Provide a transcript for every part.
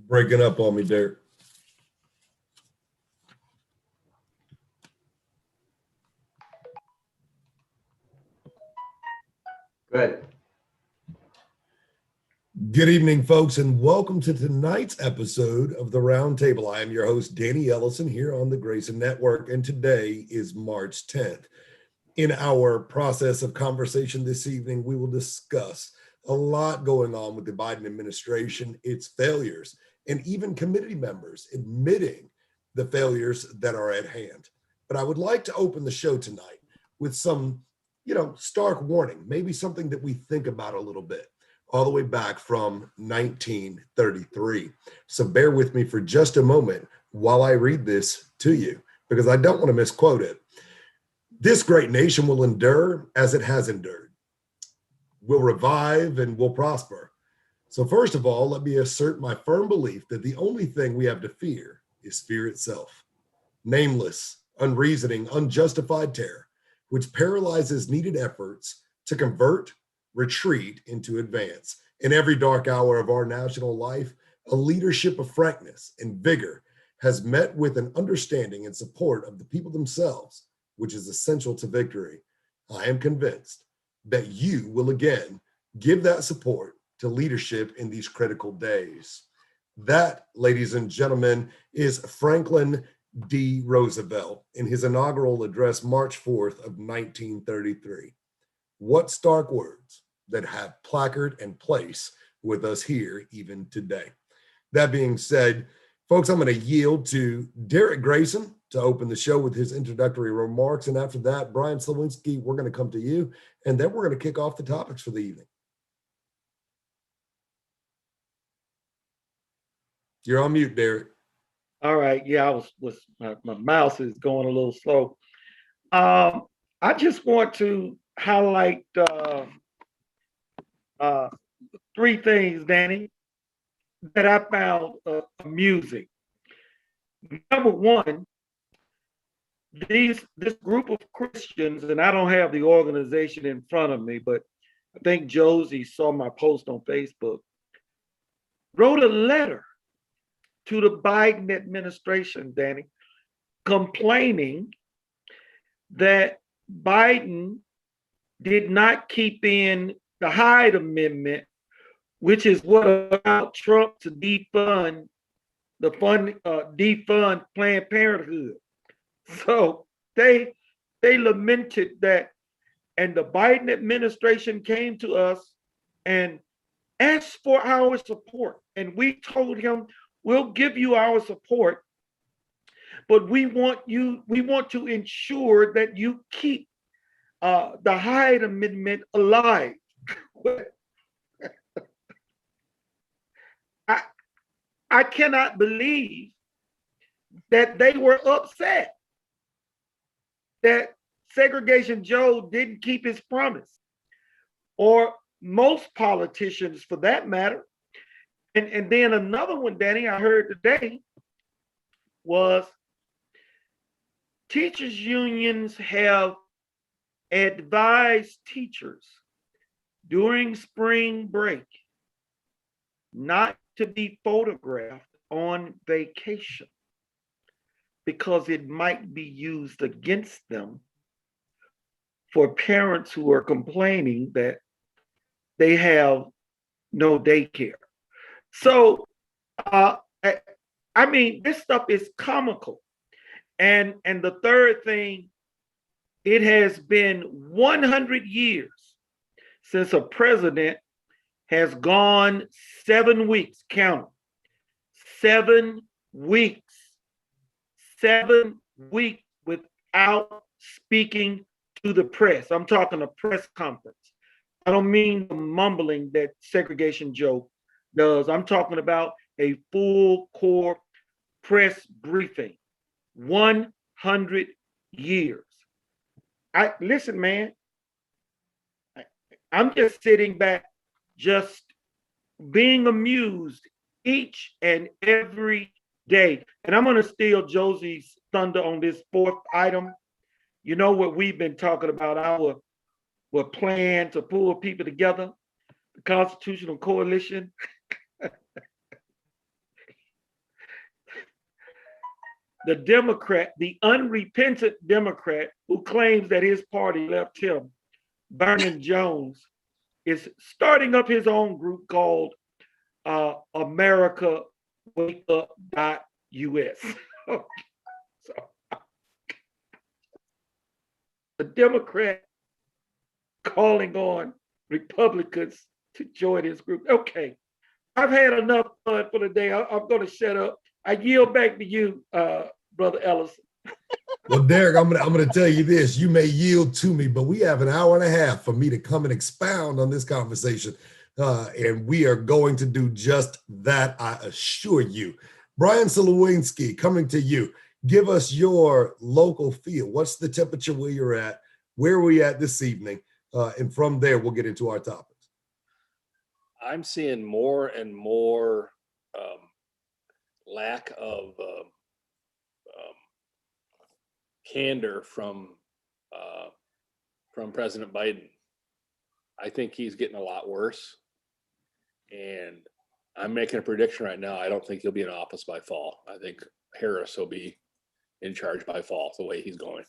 Breaking up on me, Derrick. Good. Good evening, folks, and welcome to tonight's episode of The Roundtable. I am your host, Danny Ellyson, here on the Grayson Network, and today is March 10th. In our process of conversation this evening, we will discuss a lot going on with the Biden administration, its failures, and even committee members admitting the failures that are at hand. But I would like to open the show tonight with some, stark warning, maybe something that we think about a little bit, all the way back from 1933. So bear with me for just a moment while I read this to you, because I don't want to misquote it. This great nation will endure as it has endured, will revive and will prosper. So first of all, let me assert my firm belief that the only thing we have to fear is fear itself. Nameless, unreasoning, unjustified terror, which paralyzes needed efforts to convert, retreat into advance. In every dark hour of our national life, a leadership of frankness and vigor has met with an understanding and support of the people themselves, which is essential to victory. I am convinced that you will again give that support to leadership in these critical days. That, ladies and gentlemen, is Franklin D. Roosevelt in his inaugural address, March 4th of 1933. What stark words that have placard and place with us here even today. That being said, folks, I'm going to yield to Derrick Grayson to open the show with his introductory remarks. And after that, Brian Slawinski, we're going to come to you, and then we're going to kick off the topics for the evening. You're on mute, Derrick. All right. Yeah, I was my mouse is going a little slow. I just want to highlight three things, Danny, that I found amusing. Number one, this group of Christians, and I don't have the organization in front of me, but I think Josie saw my post on Facebook, wrote a letter to the Biden administration, Danny, complaining that Biden did not keep in the Hyde Amendment, which is what allowed Trump to defund Planned Parenthood. So they lamented that, and the Biden administration came to us and asked for our support, and we told him, we'll give you our support, but we want to ensure that you keep the Hyde Amendment alive. I cannot believe that they were upset that Segregation Joe didn't keep his promise, or most politicians for that matter. And then another one, Danny, I heard today was teachers unions have advised teachers during spring break not to be photographed on vacation because it might be used against them for parents who are complaining that they have no daycare. So, I mean, this stuff is comical. And the third thing, it has been 100 years since a president has gone 7 weeks, count 7 weeks, 7 weeks without speaking to the press. I'm talking a press conference. I don't mean the mumbling that Segregation Joe does. I'm talking about a full core press briefing. 100 years. Listen, man, I'm just sitting back, just being amused each and every day. And I'm going to steal Josie's thunder on this fourth item. You know what we've been talking about, our plan to pull people together, the Constitutional Coalition. the Democrat, the unrepentant Democrat who claims that his party left him, Vernon Jones, is starting up his own group called America Wake Up.us. So, the Democrat calling on Republicans to join his group. Okay, I've had enough fun for the day. I'm going to shut up. I yield back to you, Brother Ellyson. Well, Derrick, I'm gonna tell you this. You may yield to me, but we have an hour and a half for me to come and expound on this conversation. And we are going to do just that, I assure you. Brian Solowinski, coming to you. Give us your local feel. What's the temperature where you're at? Where are we at this evening? And from there, we'll get into our topics. I'm seeing more and more lack of candor from President Biden. I think he's getting a lot worse, and I'm making a prediction right now. I don't think he'll be in office by fall. I think Harris will be in charge by fall, the way he's going.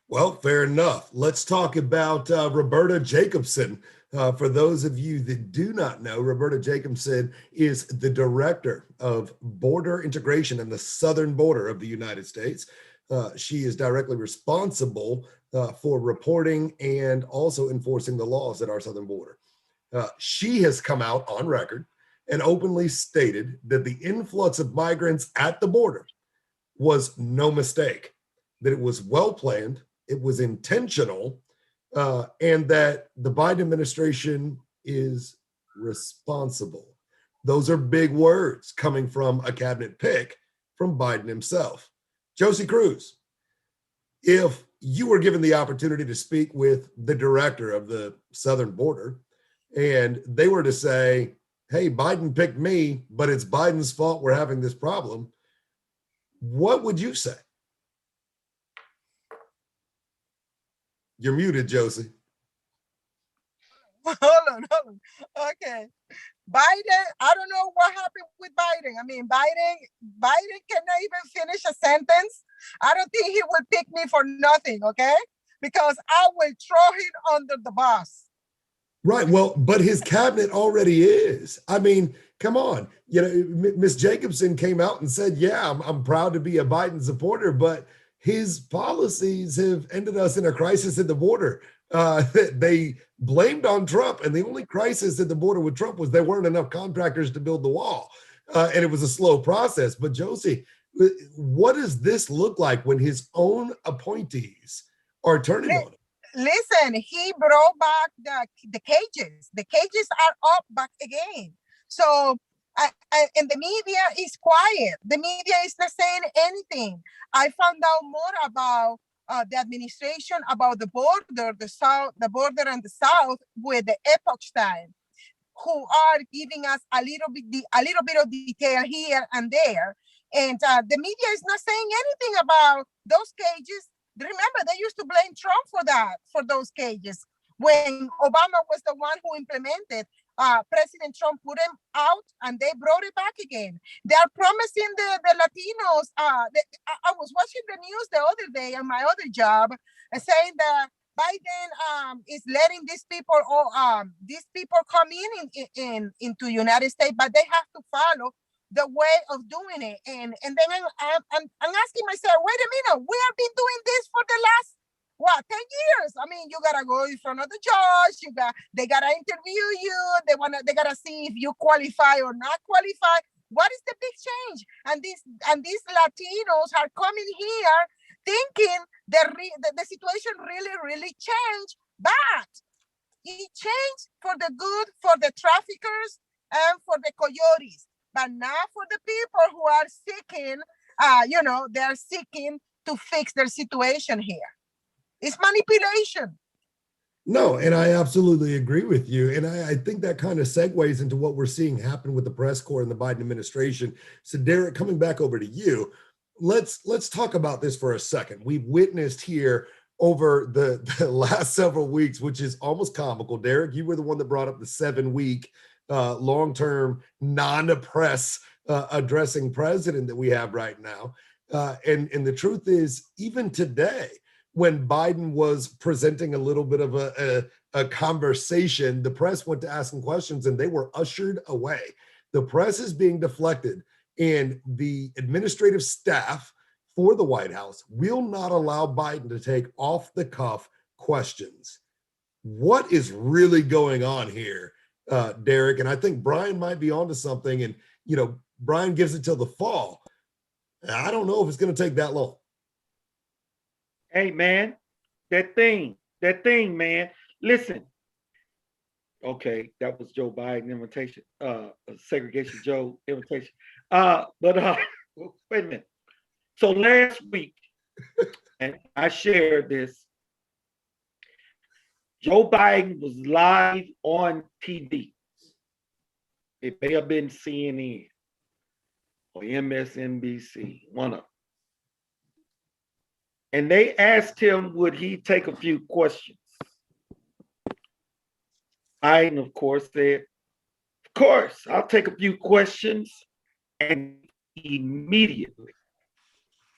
Well, fair enough. Let's talk about Roberta Jacobson. For those of you that do not know, Roberta Jacobson is the director of border integration in the southern border of the United States. She is directly responsible for reporting and also enforcing the laws at our southern border. She has come out on record and openly stated that the influx of migrants at the border was no mistake, that it was well planned, it was intentional, and that the Biden administration is responsible. Those are big words coming from a cabinet pick from Biden himself. Josie Cruz, if you were given the opportunity to speak with the director of the southern border and they were to say, hey, Biden picked me, but it's Biden's fault we're having this problem, what would you say? You're muted, Josie. Hold on. Okay. Biden, I don't know what happened with Biden. I mean, Biden cannot even finish a sentence. I don't think he will pick me for nothing, okay? Because I will throw him under the bus. Right. Well, but his cabinet already is. I mean, come on. You know, Ms. Jacobson came out and said, yeah, I'm proud to be a Biden supporter, but his policies have ended us in a crisis at the border. They blamed on Trump, and the only crisis at the border with Trump was there weren't enough contractors to build the wall, and it was a slow process. But Josie, what does this look like when his own appointees are turning on him? Listen, he brought back the cages. The cages are up back again. So, and the media is quiet. The media is not saying anything. I found out more about the administration, about the border, the border and the South with the Epoch Time, who are giving us a little bit of detail here and there. And the media is not saying anything about those cages. Remember, they used to blame Trump for those cages. When Obama was the one who implemented, President Trump put them out and they brought it back again. They are promising the Latinos. I was watching the news the other day on my other job, saying that Biden is letting these people come into United States, but they have to follow the way of doing it. And then I'm asking myself, wait a minute, we have been doing this for the last 10 years? I mean, you gotta go in front of the judge, they gotta interview you, they gotta see if you qualify or not qualify. What is the big change? And these Latinos are coming here thinking the situation really changed, but it changed for the good, for the traffickers and for the coyotes, but not for the people who are seeking, they're seeking to fix their situation here. It's manipulation. No, and I absolutely agree with you. And I think that kind of segues into what we're seeing happen with the press corps and the Biden administration. So Derrick, coming back over to you, let's talk about this for a second. We've witnessed here over the last several weeks, which is almost comical. Derrick, you were the one that brought up the 7-week long-term non-press addressing president that we have right now. And the truth is, even today, when Biden was presenting a little bit of a conversation, the press went to ask him questions and they were ushered away. The press is being deflected, and the administrative staff for the White House will not allow Biden to take off-the-cuff questions. What is really going on here, Derrick? And I think Brian might be onto something. And, Brian gives it till the fall. I don't know if it's going to take that long. Hey, man, that thing, man. Listen. Okay, that was Joe Biden invitation, segregation Joe invitation. But wait a minute. So last week, and I shared this, Joe Biden was live on TV. It may have been CNN or MSNBC, one of them. And they asked him, would he take a few questions? Biden, of course, said, of course, I'll take a few questions, and immediately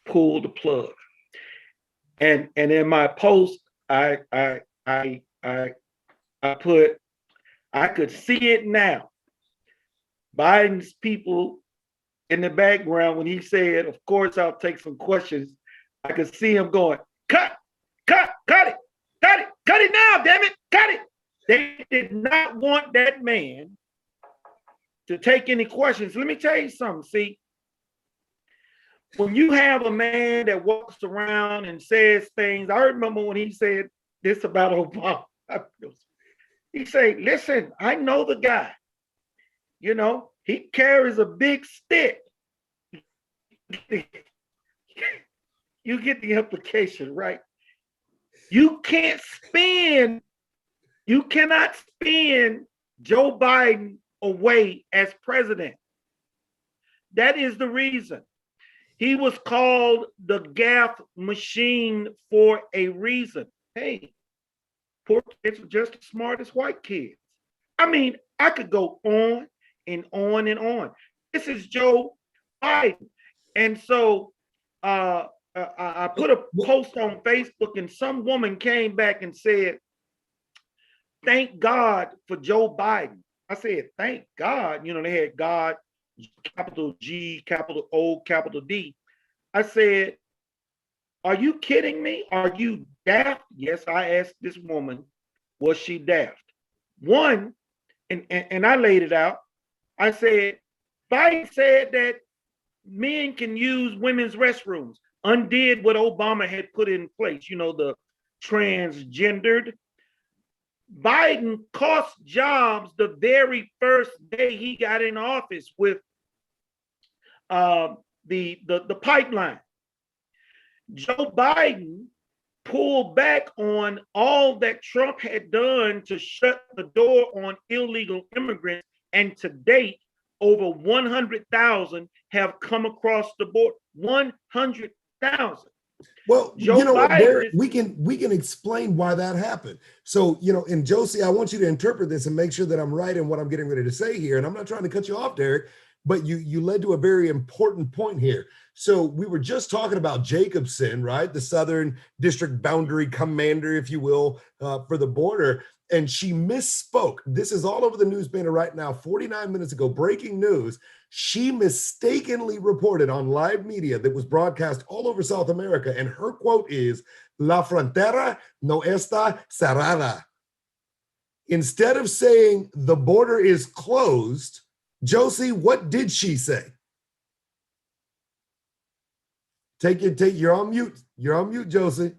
pulled the plug. And in my post, I put, I could see it now. Biden's people in the background, when he said, of course, I'll take some questions, I could see him going, cut it now, damn it, cut it. They did not want that man to take any questions. Let me tell you something. See, when you have a man that walks around and says things, I remember when he said this about Obama. He said, listen, I know the guy. He carries a big stick. You get the implication, right? You cannot spin Joe Biden away as president. That is the reason. He was called the gaffe machine for a reason. Hey, poor kids are just as smart as white kids. I mean, I could go on and on and on. This is Joe Biden. And so I put a post on Facebook, and some woman came back and said, thank God for Joe Biden. I said, thank God. They had God, capital G, capital O, capital D. I said, are you kidding me? Are you daft? Yes, I asked this woman, was she daft? One, and I laid it out. I said, Biden said that men can use women's restrooms, undid what Obama had put in place, the transgendered. Biden cost jobs the very first day he got in office with the pipeline. Joe Biden pulled back on all that Trump had done to shut the door on illegal immigrants, and to date, over 100,000 have come across the board. 100,000. Well, Derrick, we can explain why that happened. So, and Josie, I want you to interpret this and make sure that I'm right in what I'm getting ready to say here. And I'm not trying to cut you off, Derrick, but you led to a very important point here. So we were just talking about Jacobson, right? The Southern District Boundary Commander, if you will, for the border. And she misspoke. This is all over the news banner right now. 49 minutes ago, breaking news. She mistakenly reported on live media that was broadcast all over South America. And her quote is, La frontera no está cerrada. Instead of saying the border is closed, Josie, what did she say? You're on mute. You're on mute, Josie.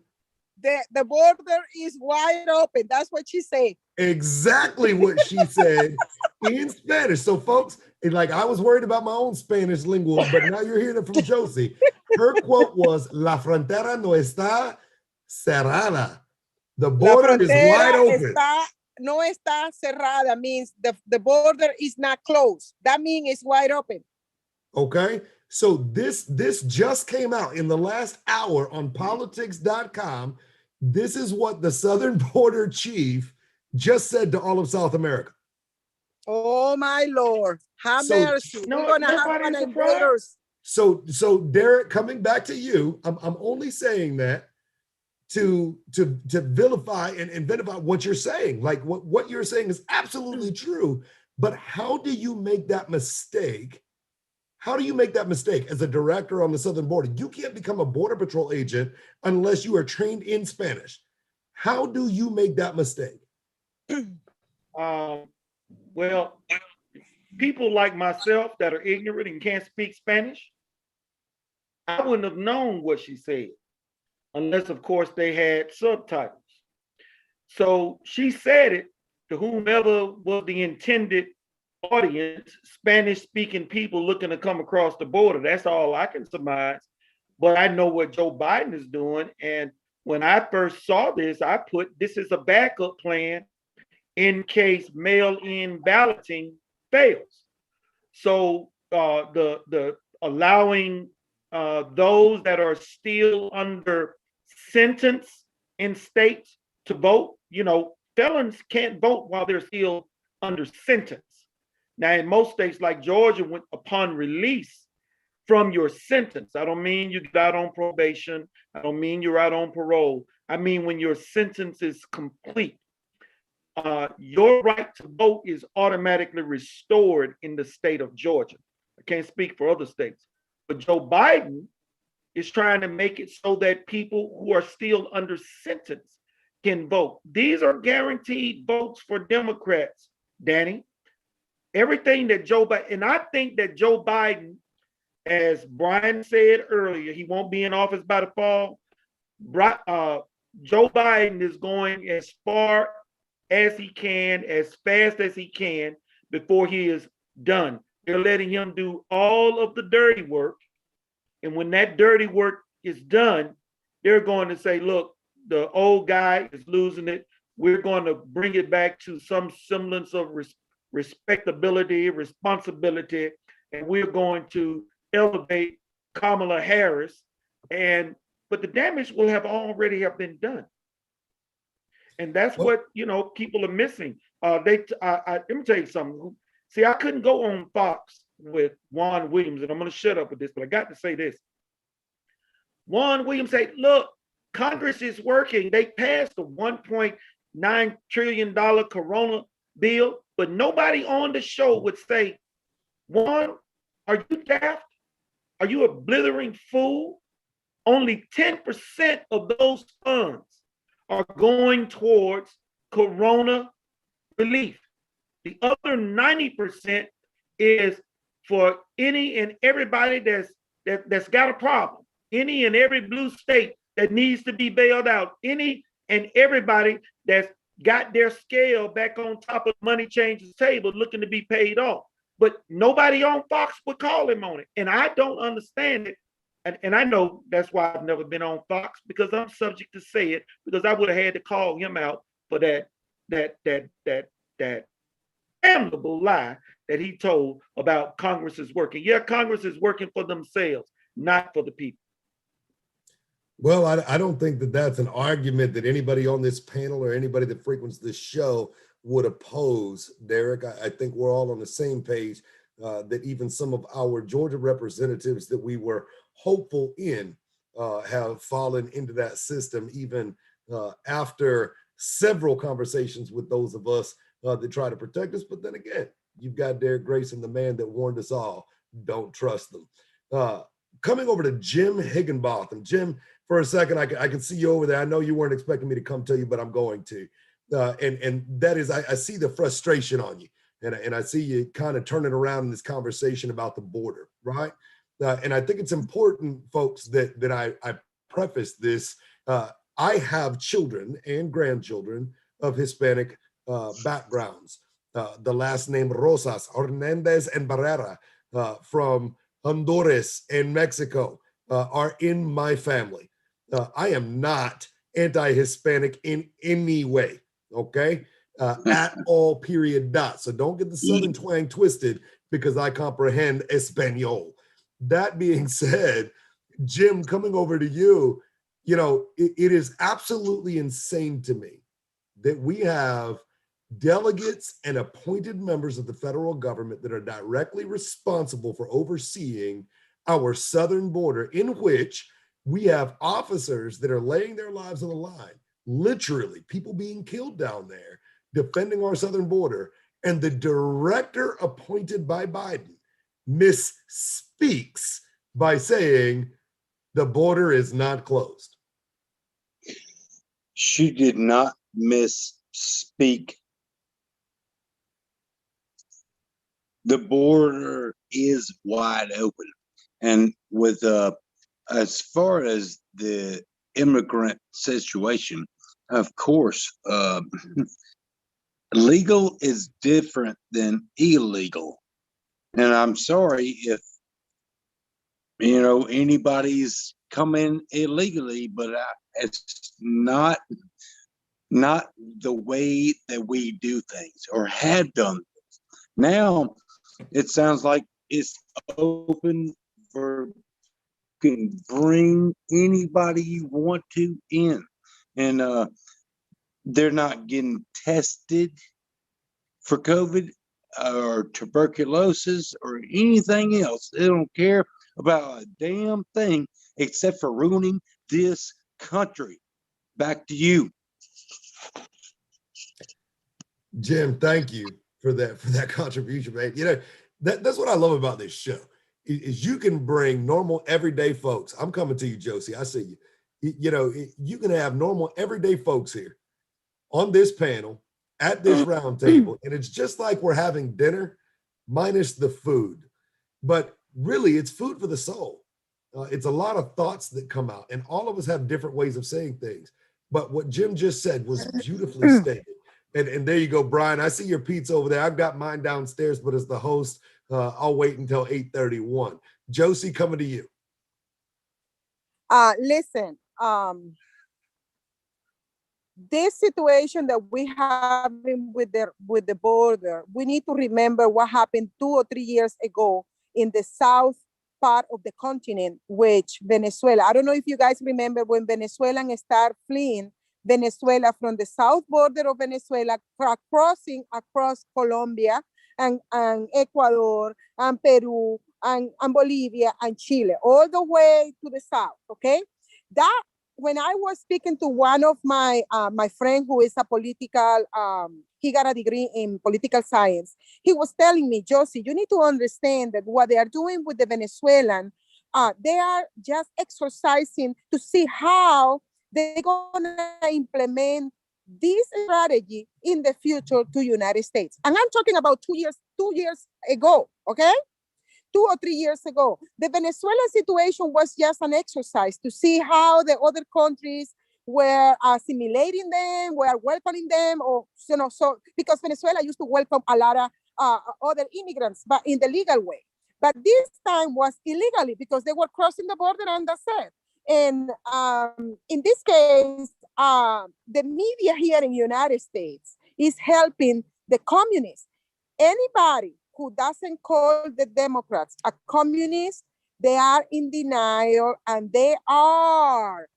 The border is wide open. That's what she said. Exactly what she said in Spanish. So, folks, I was worried about my own Spanish lingual, but now you're hearing it from Josie. Her quote was, La frontera no está cerrada. The border is wide open. No está cerrada means the border is not closed. That means it's wide open. Okay. So this just came out in the last hour on Polictics.com. This is what the Southern Border Chief just said to all of South America. Oh my Lord, have So- mercy. No, We're gonna have nobody's an surprised. invaders. So Derrick, coming back to you, I'm only saying that to vilify and verify what you're saying. Like what you're saying is absolutely true. But how do you make that mistake? How do you make that mistake as a director on the southern border? You can't become a border patrol agent unless you are trained in Spanish. How do you make that mistake? Well, people like myself that are ignorant and can't speak Spanish, I wouldn't have known what she said, unless, of course, they had subtitles. So she said it to whomever was the intended audience, Spanish-speaking people looking to come across the border. That's all I can surmise. But I know what Joe Biden is doing. And when I first saw this, I put this is a backup plan in case mail-in balloting fails. So the allowing those that are still under sentence in states to vote, felons can't vote while they're still under sentence. Now, in most states like Georgia, upon release from your sentence, I don't mean you get out on probation, I don't mean you're out on parole, I mean when your sentence is complete, your right to vote is automatically restored in the state of Georgia. I can't speak for other states, but Joe Biden is trying to make it so that people who are still under sentence can vote. These are guaranteed votes for Democrats, Danny. Everything that Joe Biden, and I think that Joe Biden, as Brian said earlier, he won't be in office by the fall. Joe Biden is going as far as he can, as fast as he can, before he is done. They're letting him do all of the dirty work. And when that dirty work is done, they're going to say, look, the old guy is losing it. We're going to bring it back to some semblance of respectability, responsibility, and we're going to elevate Kamala Harris. But the damage will have already have been done. And that's what people are missing. Let me tell you something. See, I couldn't go on Fox with Juan Williams, and I'm going to shut up with this, but I got to say this. Juan Williams said, look, Congress is working. They passed a $1.9 trillion Corona bill, but nobody on the show would say, Juan, are you daft? Are you a blithering fool? Only 10% of those funds are going towards Corona relief. The other 90% is for any and everybody that's got a problem, any and every blue state that needs to be bailed out, any and everybody that's got their scale back on top of money changer's table looking to be paid off. But nobody on Fox would call him on it. And I don't understand it. And I know that's why I've never been on Fox, because I'm subject to say it, because I would have had to call him out for that damnable lie that he told about Congress is working. Yeah, Congress is working for themselves, not for the people. Well, I don't think that that's an argument that anybody on this panel or anybody that frequents this show would oppose, Derrick. I think we're all on the same page that even some of our Georgia representatives that we were hopeful in have fallen into that system, even after several conversations with those of us that try to protect us. But then again, you've got Derrick Grayson, the man that warned us all, don't trust them. Coming over to Jim Higginbotham. Jim, for a second, I can see you over there. I know you weren't expecting me to come to you, but I'm going to. And that is, I see the frustration on you. And I see you kind of turning around in this conversation about the border, right? And I think it's important, folks, that I preface this. I have children and grandchildren of Hispanic backgrounds. The last name Rosas, Hernandez, and Barrera from Honduras and Mexico are in my family. I am not anti-Hispanic in any way, okay? At all, period, dot. So don't get the Southern twang twisted because I comprehend Espanol. That being said, Jim, coming over to you, it is absolutely insane to me that we have delegates and appointed members of the federal government that are directly responsible for overseeing our southern border, in which we have officers that are laying their lives on the line, literally people being killed down there, defending our southern border. And the director appointed by Biden misspeaks by saying the border is not closed. She did not misspeak. The border is wide open. And with as far as the immigrant situation, of course, legal is different than illegal. And I'm sorry if, you know, anybody's coming illegally, but it's not the way that we do things or have done things. Now it sounds like it's open for you can bring anybody you want to in, and they're not getting tested for COVID or tuberculosis or anything else. They don't care about a damn thing except for ruining this country. Back to you, Jim. Thank you for that contribution, man. You know, that's what I love about this show is you can bring normal everyday folks. I'm coming to you, Josie. I see you. You know, you can have normal everyday folks here on this panel at this round table, and it's just like we're having dinner minus the food. But really, it's food for the soul. It's a lot of thoughts that come out, and all of us have different ways of saying things. But what Jim just said was beautifully stated. And there you go, Brian. I see your pizza over there. I've got mine downstairs, but as the host, I'll wait until 8:31. Josie, coming to you. Listen, this situation that we have with the border, we need to remember what happened 2 or 3 years ago in the south part of the continent, which Venezuela. I don't know if you guys remember when Venezuelans start fleeing Venezuela from the south border of Venezuela, crossing across Colombia and Ecuador and Peru and Bolivia and Chile, all the way to the south, okay? That, when I was speaking to one of my my friend who is a political, he got a degree in political science, he was telling me, Josie, you need to understand that what they are doing with the Venezuelan, they are just exercising to see how they're gonna implement this strategy in the future to United States. And I'm talking about 2 years ago, okay? 2 or 3 years ago. The Venezuelan situation was just an exercise to see how the other countries were assimilating them, were welcoming them, or, you know, so, because Venezuela used to welcome a lot of other immigrants, but in the legal way. But this time was illegally because they were crossing the border, and that's it. And in this case, the media here in the United States is helping the communists. Anybody who doesn't call the Democrats a communist, they are in denial, and they are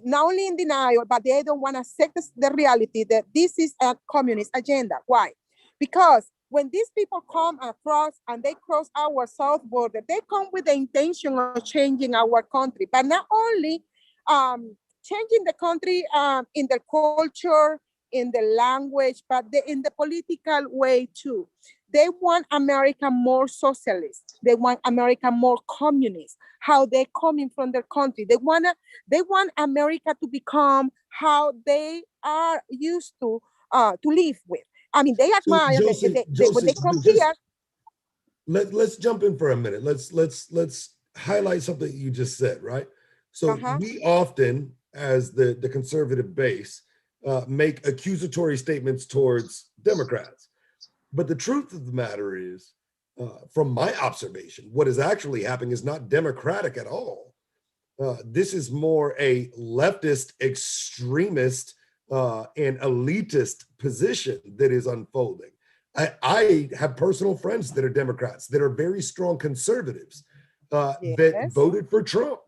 not only in denial, but they don't want to accept the reality that this is a communist agenda. Why? Because when these people come across and they cross our south border, they come with the intention of changing our country, but not only changing the country in the culture, in the language, but in the political way too. They want America more socialist. They want America more communist. How they coming from their country. They want America to become how they are used to live with. I mean, they admire when they come here. Let's jump in for a minute. Let's highlight something you just said, right? So we often, as the conservative base, make accusatory statements towards Democrats. But the truth of the matter is, from my observation, what is actually happening is not democratic at all. This is more a leftist, extremist, and elitist position that is unfolding. I have personal friends that are Democrats that are very strong conservatives that voted for Trump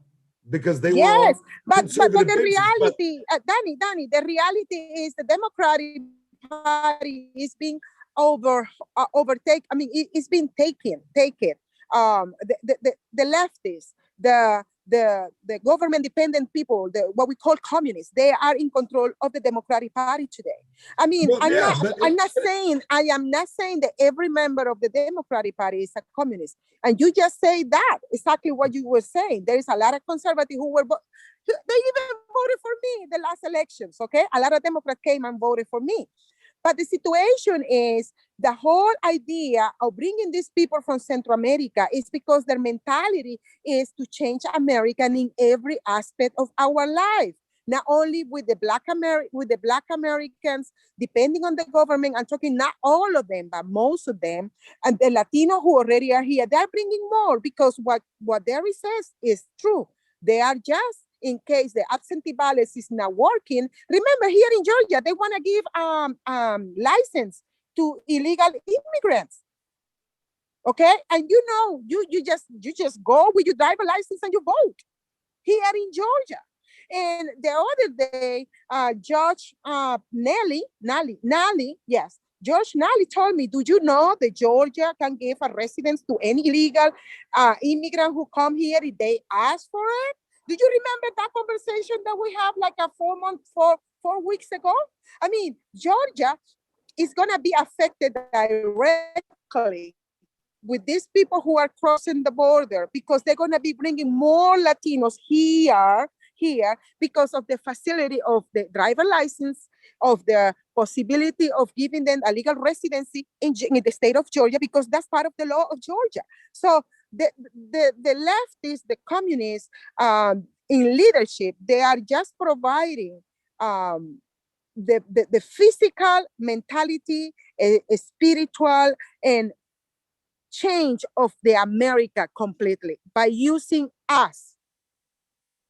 because they were but the reality, Danny, the reality is the Democratic Party is being overtake. I mean, it's been taken. The leftists, the government dependent people, what we call communists, they are in control of the Democratic Party today. I mean, Well, yeah, I am not saying that every member of the Democratic Party is a communist. And you just say that exactly what you were saying. There is a lot of conservatives who were, they even voted for me the last elections. Okay, a lot of Democrats came and voted for me. But the situation is, the whole idea of bringing these people from Central America is because their mentality is to change America in every aspect of our life. Not only with the Black Americans, depending on the government. I'm talking not all of them, but most of them, and the Latinos who already are here. They're bringing more because what Derrick says is true. They are just, in case the absentee ballots is not working. Remember, here in Georgia, they want to give license to illegal immigrants. Okay, and you just go with your driver license and you vote here in Georgia. And the other day, Judge Nally, yes, Judge Nally told me, do you know that Georgia can give a residence to any illegal immigrant who come here if they ask for it? Do you remember that conversation that we have like 4 weeks ago? I mean, Georgia is going to be affected directly with these people who are crossing the border because they're going to be bringing more Latinos here because of the facility of the driver license, of the possibility of giving them a legal residency in the state of Georgia, because that's part of the law of Georgia. So the leftists, the communists in leadership, they are just providing the physical mentality, spiritual, and change of the America completely by using us,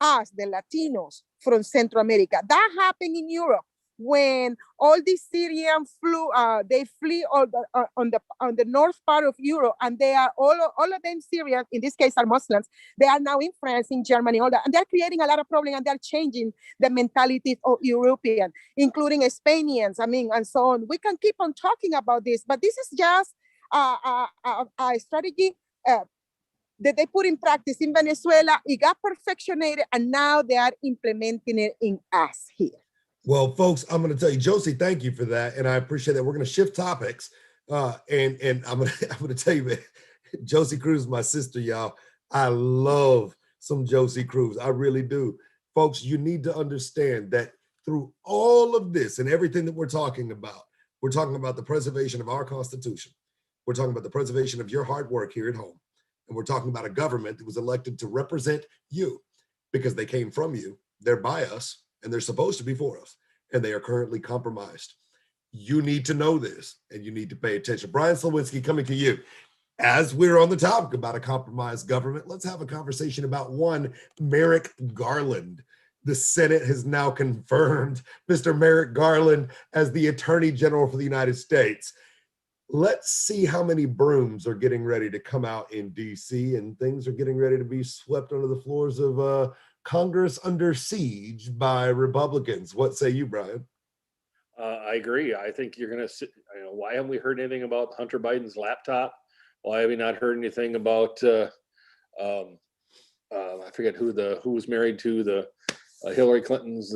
the Latinos from Central America. That happened in Europe when all these Syrians they flee on the north part of Europe, and they are all of them Syrians, in this case are Muslims. They are now in France, in Germany, all that, and they're creating a lot of problems, and they're changing the mentality of European, including Spaniards, I mean, and so on. We can keep on talking about this, but this is just a strategy that they put in practice in Venezuela. It got perfectionated, and now they are implementing it in us here. Well, folks, I'm going to tell you, Josie, thank you for that, and I appreciate that. We're going to shift topics, and I'm going to tell you, man, Josie Cruz is my sister, y'all. I love some Josie Cruz. I really do. Folks, you need to understand that through all of this and everything that we're talking about the preservation of our Constitution. We're talking about the preservation of your hard work here at home. And we're talking about a government that was elected to represent you because they came from you. They're by us, and they're supposed to be for us, and they are currently compromised. You need to know this, and you need to pay attention. Brian Slawinski, coming to you. As we're on the topic about a compromised government, let's have a conversation about one Merrick Garland. The Senate has now confirmed Mr. Merrick Garland as the Attorney General for the United States. Let's see how many brooms are getting ready to come out in DC, and things are getting ready to be swept under the floors of Congress under siege by Republicans. What say you, Brian? I agree. I think you're going to, why haven't we heard anything about Hunter Biden's laptop? Why have we not heard anything about, I forget who was married to the Hillary Clinton's,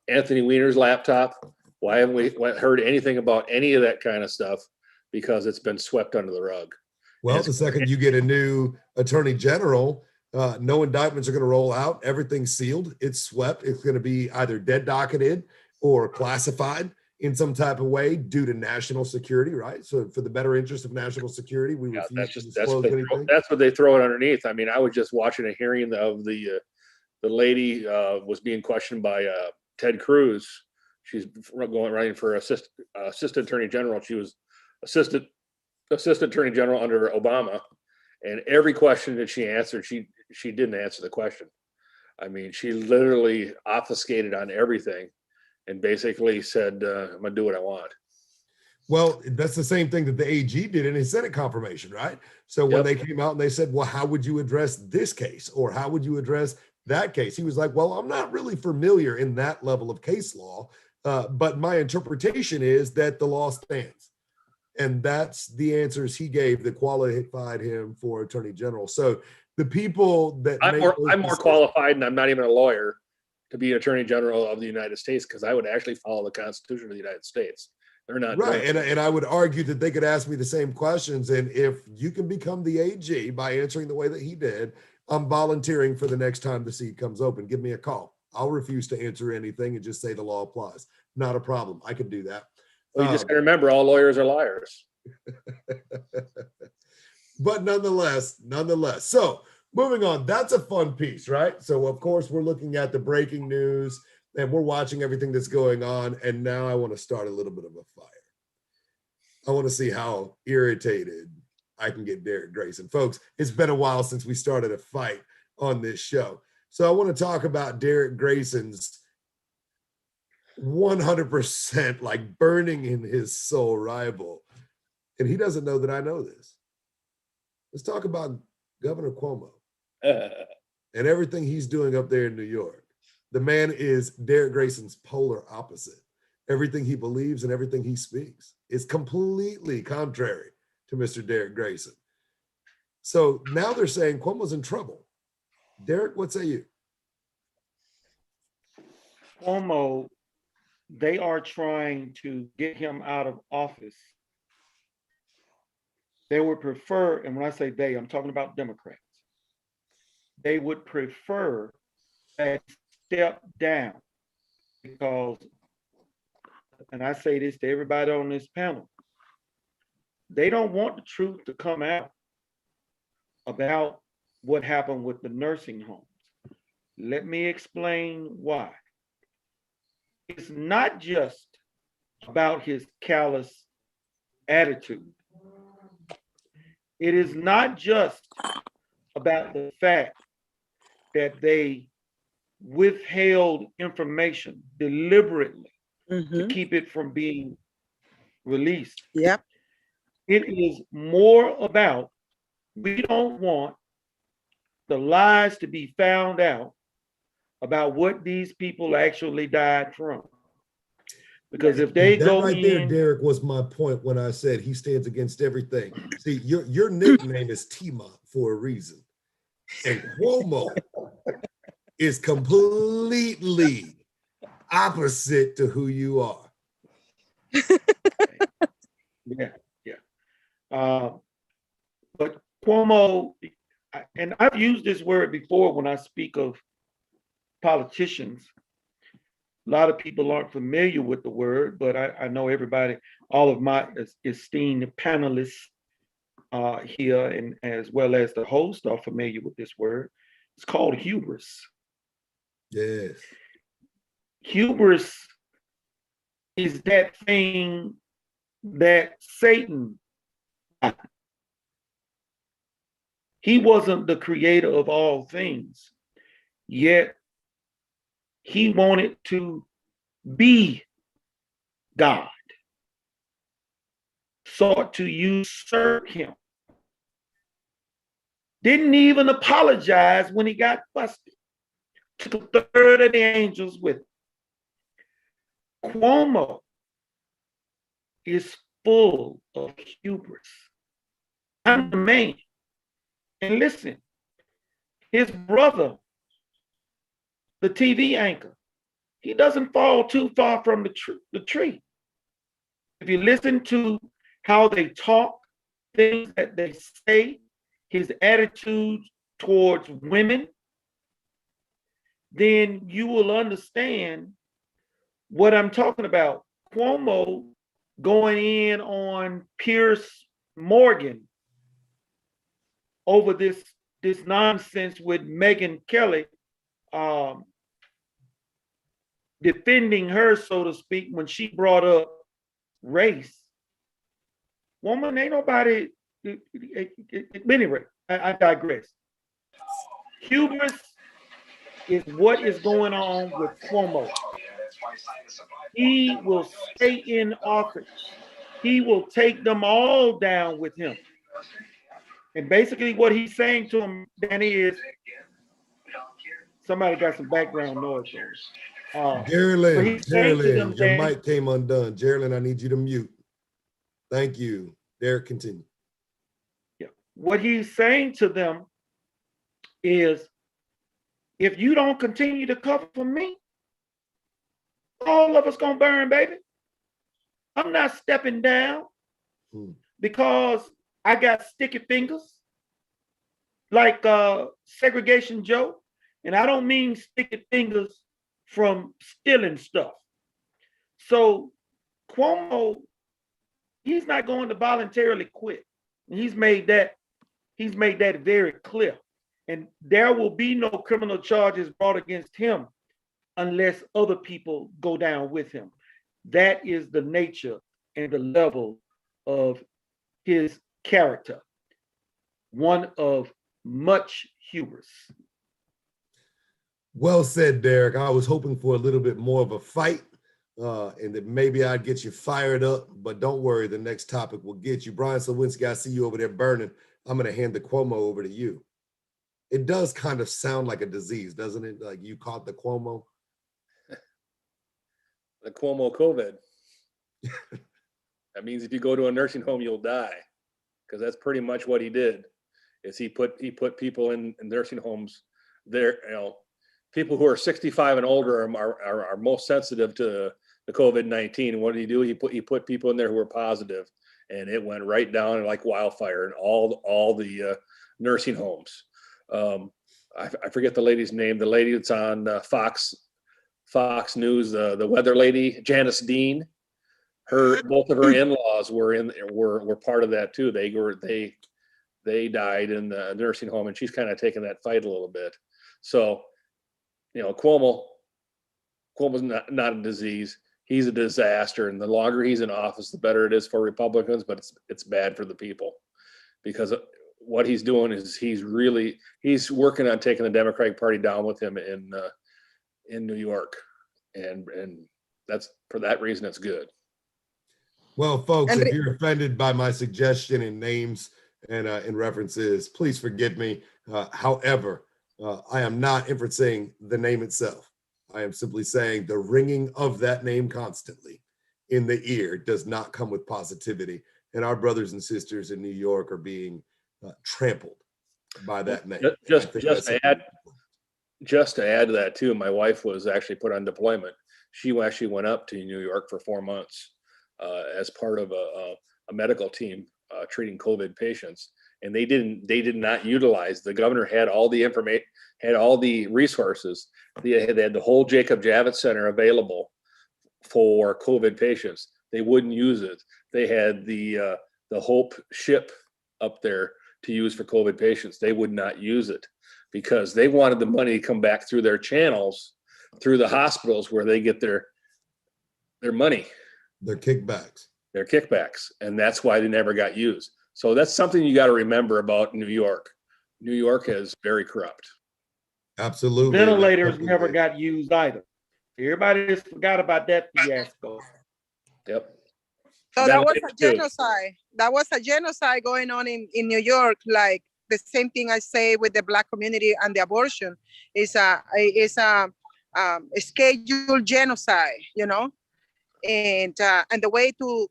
Anthony Weiner's laptop? Why haven't we heard anything about any of that kind of stuff? Because it's been swept under the rug. Well, the second you get a new attorney general, no indictments are going to roll out. Everything's sealed. It's swept. It's going to be either dead docketed or classified in some type of way due to national security, right? So for the better interest of national security, we refuse to disclose anything. That's what they throw it underneath. I mean, I was just watching a hearing of the lady was being questioned by Ted Cruz. She's running for assistant attorney general. She was assistant attorney general under Obama, and every question that she answered, she didn't answer the question. I mean, she literally obfuscated on everything and basically said, I'm gonna do what I want. Well, that's the same thing that the AG did in his Senate confirmation, right? So when they came out and they said, well, how would you address this case? Or how would you address that case? He was like, well, I'm not really familiar in that level of case law. But my interpretation is that the law stands. And that's the answers he gave that qualified him for Attorney General. So the people that I'm more qualified, and I'm not even a lawyer, to be Attorney General of the United States, because I would actually follow the Constitution of the United States. They're not right. And I would argue that they could ask me the same questions. And if you can become the AG by answering the way that he did, I'm volunteering for the next time the seat comes open. Give me a call. I'll refuse to answer anything and just say the law applies. Not a problem. I can do that. Well, you just got to remember, all lawyers are liars. But nonetheless. So moving on, that's a fun piece, right? So of course we're looking at the breaking news and we're watching everything that's going on. And now I want to start a little bit of a fire. I want to see how irritated I can get Derrick Grayson. Folks, it's been a while since we started a fight on this show. So I want to talk about Derrick Grayson's 100% like burning in his soul rival. And he doesn't know that I know this. Let's talk about Governor Cuomo and everything he's doing up there in New York. The man is Derrick Grayson's polar opposite. Everything he believes and everything he speaks is completely contrary to Mr. Derrick Grayson. So now they're saying Cuomo's in trouble. Derrick, what say you? Cuomo, they are trying to get him out of office. They would prefer, and when I say they, I'm talking about Democrats. They would prefer that step down because, and I say this to everybody on this panel, they don't want the truth to come out about what happened with the nursing homes. Let me explain why. It's not just about his callous attitude. It is not just about the fact that they withheld information deliberately to keep it from being released. Yep. It is more about, we don't want the lies to be found out about what these people actually died from. Because if they that go right in, there, Derrick, was my point when I said he stands against everything. See, your nickname is TMOT for a reason. And Cuomo is completely opposite to who you are. But Cuomo, and I've used this word before when I speak of politicians. A lot of people aren't familiar with the word, but I know everybody, all of my esteemed panelists here, and as well as the host, are familiar with this word. It's called hubris. Yes. Hubris is that thing that Satan, he wasn't the creator of all things, yet he wanted to be God, sought to usurp him. Didn't even apologize when he got busted. Took a third of the angels with him. Cuomo is full of hubris. I'm the man. And listen, his brother, the TV anchor, he doesn't fall too far from the tree. If you listen to how they talk, things that they say, his attitude towards women, then you will understand what I'm talking about. Cuomo going in on Piers Morgan over this nonsense with Megyn Kelly, defending her, so to speak, when she brought up race. Woman, ain't nobody, anyway, I digress. Hubris is what is going on with Cuomo. He will stay in office. He will take them all down with him. And basically what he's saying to him, Danny, is somebody got some background noise. But Geraldine, he's saying to them, Geraldine, your Danny, mic came undone. Geraldine, I need you to mute. Thank you. Derrick, continue. what he's saying to them is, if you don't continue to cover for me, all of us gonna burn, baby. I'm not stepping down because I got sticky fingers like Segregation Joe. And I don't mean sticky fingers from stealing stuff. So Cuomo, he's not going to voluntarily quit. He's made that very clear. And there will be no criminal charges brought against him unless other people go down with him. That is the nature and the level of his character, one of much hubris. Well said, Derrick. I was hoping for a little bit more of a fight and that maybe I'd get you fired up, but don't worry, the next topic will get you. Brian Slawinski, I see you over there burning. I'm going to hand the Cuomo over to you. It does kind of sound like a disease, doesn't it? Like you caught the Cuomo. The Cuomo COVID. That means if you go to a nursing home, you'll die, because that's pretty much what he did. Is he put people in nursing homes there. People who are 65 and older are most sensitive to the COVID-19. What did he do? He put people in there who were positive, and it went right down like wildfire in all the nursing homes. I forget the lady's name. The lady that's on Fox News, the weather lady, Janice Dean. Both of her in-laws were part of that too. They died in the nursing home, and she's kind of taking that fight a little bit. So, Cuomo's not a disease. He's a disaster, and the longer he's in office, the better it is for Republicans. But it's bad for the people, because what he's doing is he's working on taking the Democratic Party down with him in New York, and that's for that reason it's good. Well, folks, if you're offended by my suggestion in names and in references, please forgive me. However, I am not inferencing the name itself. I am simply saying the ringing of that name constantly in the ear does not come with positivity. And our brothers and sisters in New York are being trampled by that name. Just to add to that too, my wife was actually put on deployment. She actually went up to New York for 4 months as part of a medical team treating COVID patients. And they did not utilize. The governor had all the information, had all the resources. They had the whole Jacob Javits Center available for COVID patients. They wouldn't use it. They had the Hope ship up there to use for COVID patients. They would not use it because they wanted the money to come back through their channels, through the hospitals where they get their money. Their kickbacks. And that's why they never got used. So that's something you got to remember about New York. New York is very corrupt. Absolutely. Ventilators never got used either. Everybody just forgot about that fiasco. Yep. So that was a genocide. That was a genocide going on in New York. Like the same thing I say with the Black community and the abortion. It's a scheduled genocide, and the way to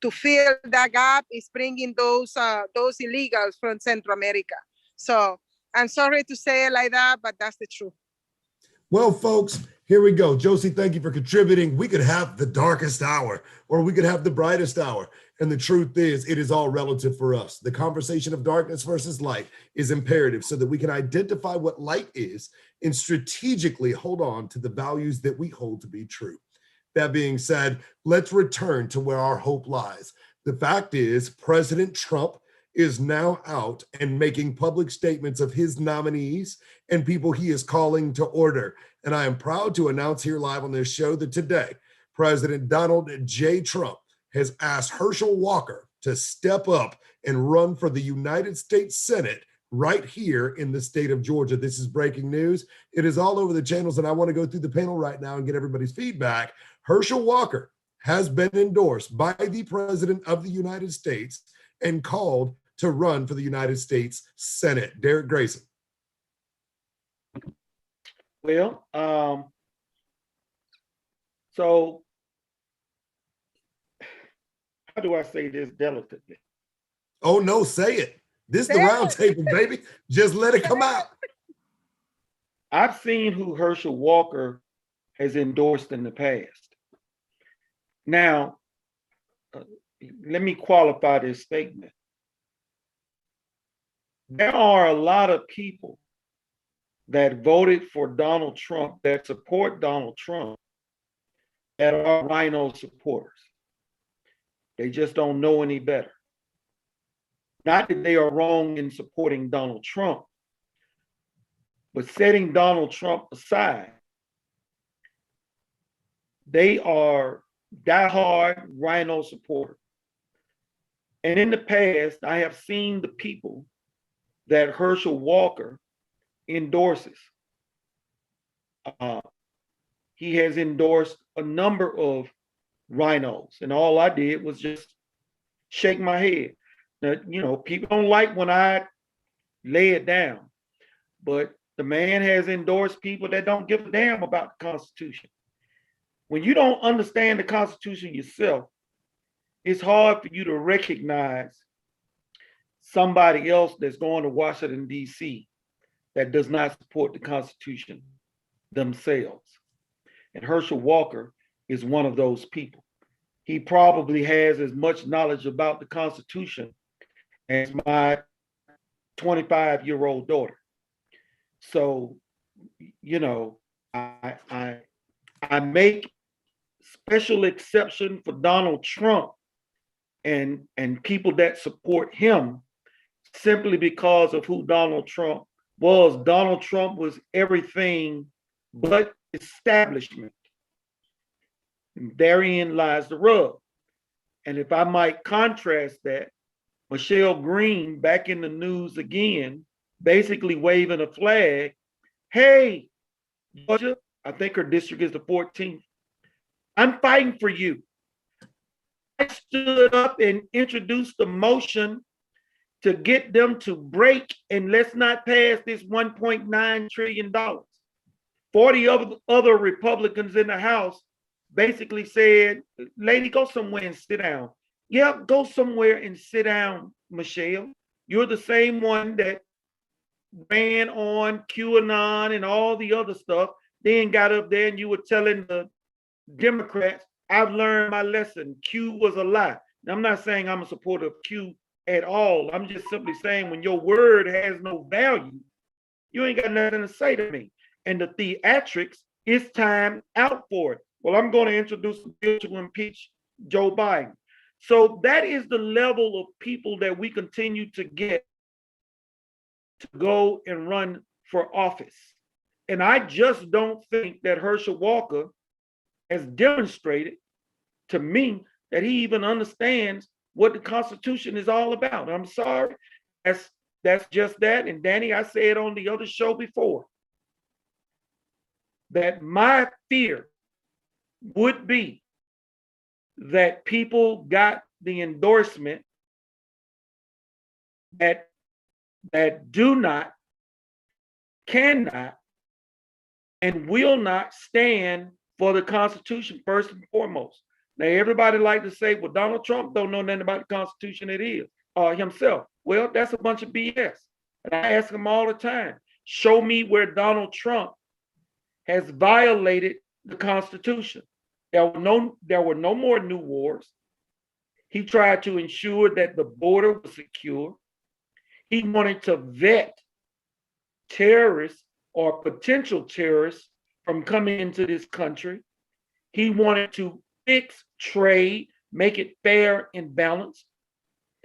fill that gap is bringing those illegals from Central America. So I'm sorry to say it like that, but that's the truth. Well, folks, here we go. Josie, thank you for contributing. We could have the darkest hour or we could have the brightest hour. And the truth is, it is all relative for us. The conversation of darkness versus light is imperative so that we can identify what light is and strategically hold on to the values that we hold to be true. That being said, let's return to where our hope lies. The fact is, President Trump is now out and making public statements of his nominees and people he is calling to order. And I am proud to announce here live on this show that today, President Donald J. Trump has asked Herschel Walker to step up and run for the United States Senate right here in the state of Georgia. This is breaking news. It is all over the channels, and I want to go through the panel right now and get everybody's feedback. Herschel Walker has been endorsed by the President of the United States and called to run for the United States Senate. Derrick Grayson. Well, So how do I say this delicately? Oh no, say it. This is the Say round it. table, baby. Just let it come out. I've seen who Herschel Walker has endorsed in the past. Now, let me qualify this statement. There are a lot of people that voted for Donald Trump, that support Donald Trump, that are Rhino supporters. They just don't know any better. Not that they are wrong in supporting Donald Trump, but setting Donald Trump aside, they are diehard Rhino supporters. And in the past, I have seen the people that Herschel Walker endorses. He has endorsed a number of rhinos, and all I did was just shake my head. Now, you know, people don't like when I lay it down, but the man has endorsed people that don't give a damn about the Constitution. When you don't understand the Constitution yourself, it's hard for you to recognize somebody else that's going to Washington, D.C. that does not support the Constitution themselves. And Herschel Walker is one of those people. He probably has as much knowledge about the Constitution as my 25-year-old daughter. So, you know, I make special exception for Donald Trump and people that support him simply because of who Donald Trump was. Donald Trump was everything but establishment. And therein lies the rub. And if I might contrast that, Michelle Green back in the news again, basically waving a flag. Hey, Georgia, I think her district is the 14th. I'm fighting for you. I stood up and introduced a motion to get them to break and let's not pass this $1.9 trillion. 40 other Republicans in the House basically said, lady, go somewhere and sit down. Yeah, go somewhere and sit down, Michelle. You're the same one that ran on QAnon and all the other stuff, then got up there and you were telling the Democrats, I've learned my lesson. Q was a lie. Now, I'm not saying I'm a supporter of Q at all. I'm just simply saying when your word has no value, you ain't got nothing to say to me. And the theatrics, it's time out for it. Well, I'm going to introduce a bill to impeach Joe Biden. So that is the level of people that we continue to get to go and run for office. And I just don't think that Herschel Walker has demonstrated to me that he even understands what the Constitution is all about. I'm sorry, that's just that. And Danny, I said on the other show before that my fear would be that people got the endorsement that do not, cannot, and will not stand for the Constitution first and foremost. Now, everybody like to say, well, Donald Trump don't know nothing about the Constitution himself. Well, that's a bunch of BS. And I ask him all the time, show me where Donald Trump has violated the Constitution. There were no more new wars. He tried to ensure that the border was secure. He wanted to vet terrorists or potential terrorists from coming into this country. He wanted to fix trade, make it fair and balanced.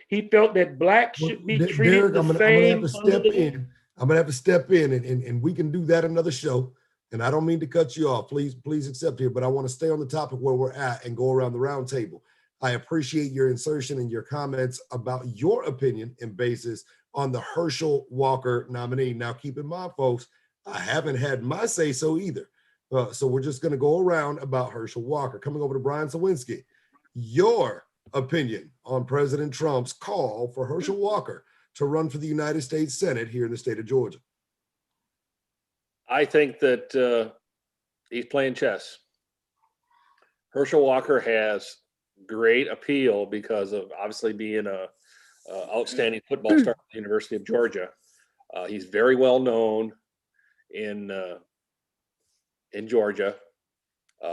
He felt that blacks should be treated the same. I'm gonna have to step in and we can do that another show. And I don't mean to cut you off. Please accept here, but I want to stay on the topic where we're at and go around the round table. I appreciate your insertion and your comments about your opinion and basis on the Herschel Walker nominee. Now, keep in mind, folks, I haven't had my say so either. So we're just going to go around about Herschel Walker. Coming over to Brian Sawinski, your opinion on President Trump's call for Herschel Walker to run for the United States Senate here in the state of Georgia. I think that he's playing chess. Herschel Walker has great appeal because of obviously being a outstanding football star at the University of Georgia. He's very well known in Georgia.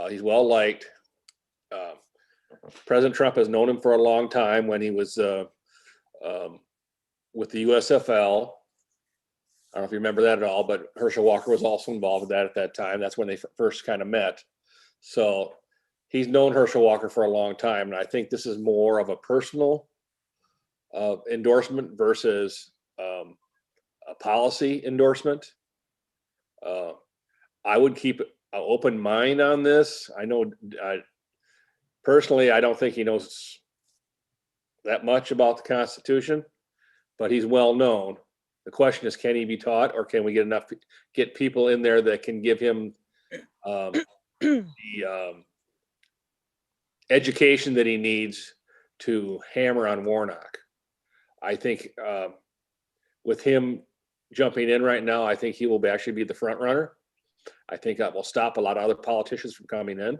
He's well liked. President Trump has known him for a long time when he was with the USFL. I don't know if you remember that at all, but Herschel Walker was also involved with that at that time. That's when they first kind of met. So he's known Herschel Walker for a long time. And I think this is more of a personal endorsement versus a policy endorsement. I would keep an open mind on this. I know personally, I don't think he knows that much about the Constitution, but he's well known. The question is, can he be taught, or can we get people in there that can give him the education that he needs to hammer on Warnock? I think with him jumping in right now, I think he will actually be the front runner. I think that will stop a lot of other politicians from coming in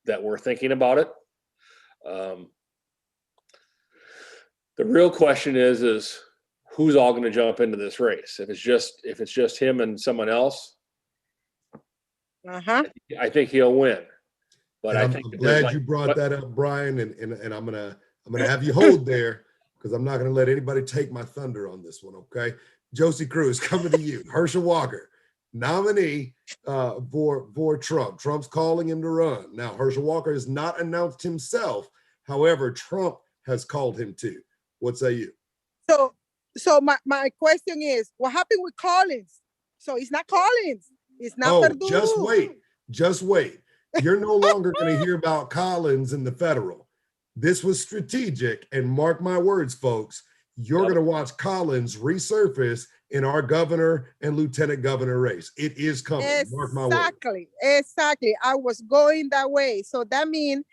that were thinking about it. The real question is who's all going to jump into this race? If it's just him and someone else, I think he'll win. But I'm glad you brought that up, Brian, and I'm gonna have you hold there because I'm not gonna let anybody take my thunder on this one. Okay, Josie Cruz, coming to you. Herschel Walker, nominee for Trump. Trump's calling him to run. Now, Herschel Walker has not announced himself. However, Trump has called him to. What say you? So my question is, what happened with Collins? So it's not Collins. It's not Perdue. Just wait. You're no longer going to hear about Collins in the federal. This was strategic, and mark my words, folks, you're going to watch Collins resurface in our governor and lieutenant governor race. It is coming. Mark my words. Exactly. I was going that way. So that means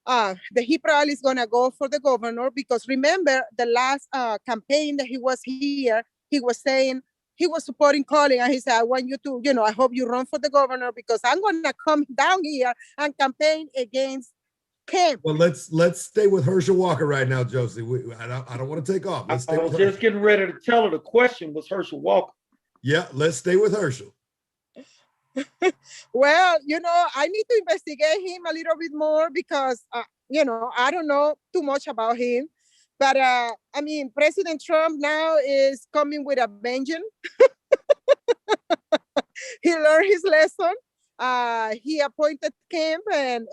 that he probably is going to go for the governor, because remember the last campaign that he was here, he was saying he was supporting Collins, and he said, I want you to, I hope you run for the governor because I'm going to come down here and campaign against him. Well, let's stay with Herschel Walker right now, Josie. I don't want to take off. Let's stay I with was Herschel. just getting ready to tell her the question was Herschel Walker. Yeah, let's stay with Herschel. Well, I need to investigate him a little bit more because, I don't know too much about him. But, President Trump now is coming with a vengeance. He learned his lesson. He appointed Kemp and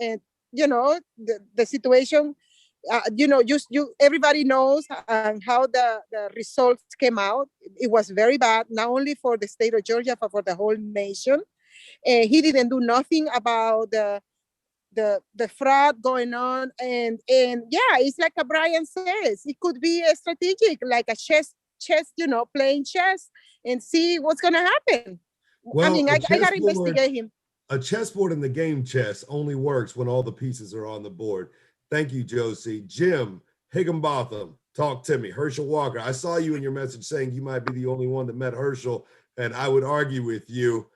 the situation, everybody knows how the results came out. It was very bad, not only for the state of Georgia, but for the whole nation. And he didn't do nothing about the fraud going on. And yeah, it's like Brian says, it could be a strategic, like a chess, playing chess and see what's going to happen. Well, I got to investigate him. A chessboard in the game chess only works when all the pieces are on the board. Thank you, Josie. Jim Higginbotham, talk to me. Herschel Walker, I saw you in your message saying you might be the only one that met Herschel, and I would argue with you.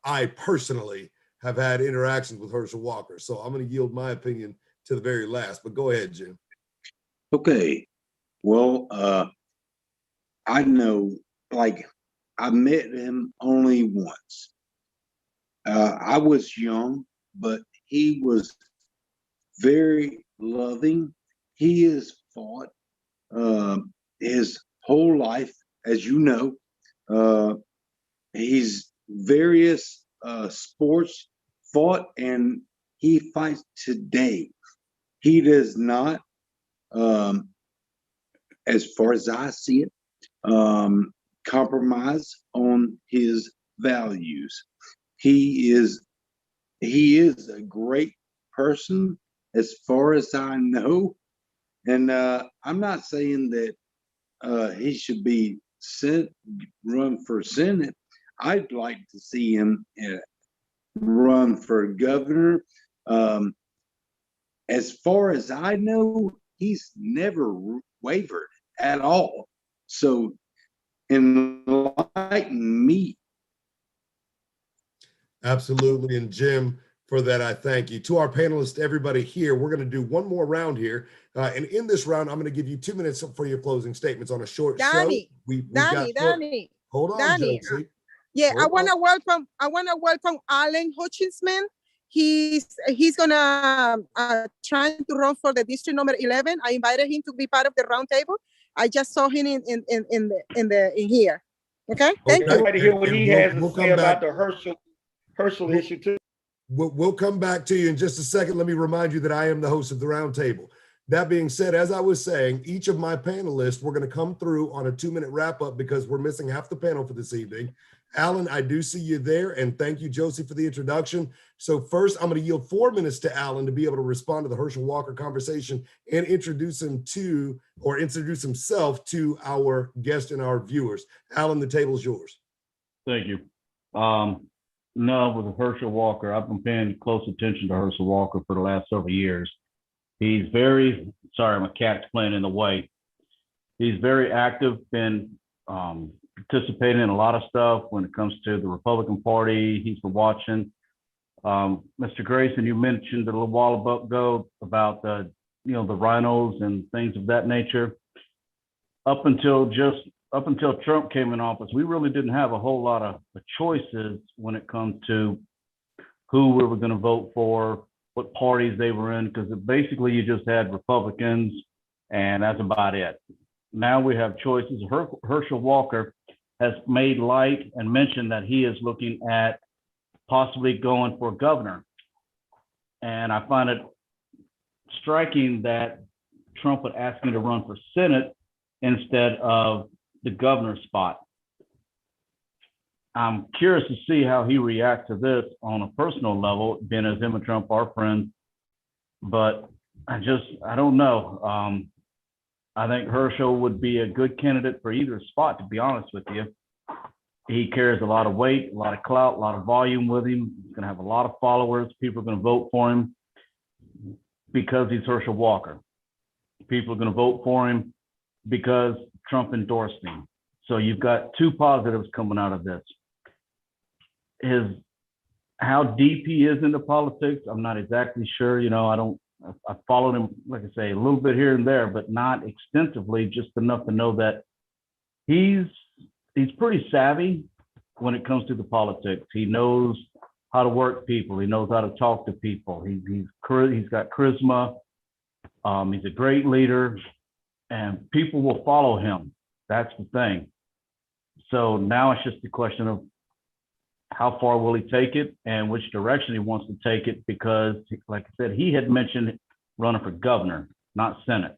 I personally have had interactions with Herschel Walker, so I'm going to yield my opinion to the very last, but go ahead, Jim. Okay. Well, I know, I met him only once. I was young, but he was very loving. He has fought his whole life, as you know. He's various sports fought, and he fights today. He does not, as far as I see it, compromise on his values. He is a great person as far as I know. And I'm not saying that he should be run for Senate. I'd like to see him run for governor. As far as I know, he's never wavered at all. So enlighten me. Absolutely. And Jim, For that, I thank you. To our panelists, everybody here, we're going to do one more round here. And in this round, I'm going to give you 2 minutes for your closing statements on a short Danny, show. We've Danny, got Danny, hold on, Danny. Josie. Yeah, I Hold want on. to welcome Alan Hutchinsman. He's gonna trying to run for the district number 11. I invited him to be part of the roundtable. I just saw him in here. Okay, thank I'd you. like to hear what And he has to say about the Herschel issue too. We'll come back to you in just a second. Let me remind you that I am the host of the roundtable. That being said, as I was saying, each of my panelists, we're going to come through on a 2-minute wrap up because we're missing half the panel for this evening. Alan, I do see you there. And thank you, Josie, for the introduction. So first, I'm going to yield 4 minutes to Alan to be able to respond to the Herschel Walker conversation and introduce himself to our guest and our viewers. Alan, the table is yours. Thank you. No, with Herschel Walker, I've been paying close attention to Herschel Walker for the last several years. He's very, sorry, my cat's playing in the way. He's very active, been participating in a lot of stuff when it comes to the Republican Party. He's been watching. Mr. Grayson, you mentioned a little while ago about the rhinos and things of that nature. Up until Trump came in office, we really didn't have a whole lot of choices when it comes to who we were going to vote for, what parties they were in, because basically you just had Republicans and that's about it. Now we have choices. Herschel Walker has made light and mentioned that he is looking at possibly going for governor. And I find it striking that Trump would ask me to run for Senate instead of the governor's spot. I'm curious to see how he reacts to this on a personal level, being as him and Trump are friends. But I don't know. I think Herschel would be a good candidate for either spot, to be honest with you. He carries a lot of weight, a lot of clout, a lot of volume with him. He's going to have a lot of followers. People are going to vote for him because he's Herschel Walker. People are going to vote for him because Trump endorsed him. So you've got two positives coming out of this. How deep he is into politics, I'm not exactly sure. I followed him, like I say, a little bit here and there, but not extensively, just enough to know that he's pretty savvy when it comes to the politics. He knows how to work people. He knows how to talk to people. He's got charisma. He's a great leader, and people will follow him. That's the thing. So now it's just a question of how far will he take it and which direction he wants to take it, because, like I said, he had mentioned running for governor, not Senate.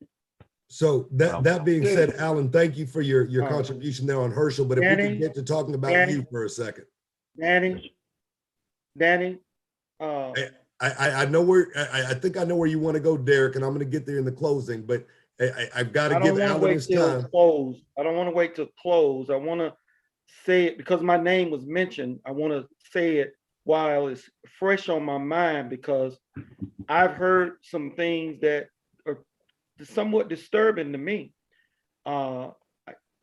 So that being said, Alan, thank you for your contribution there on Herschel. But if we could get to talking about you for a second. Danny. I know where I think I know where you want to go, Derrick, and I'm going to get there in the closing. But I've got to give Alan his time. I don't want to wait till close. I want to say it because my name was mentioned. I want to say it while it's fresh on my mind, because I've heard some things that are somewhat disturbing to me. I've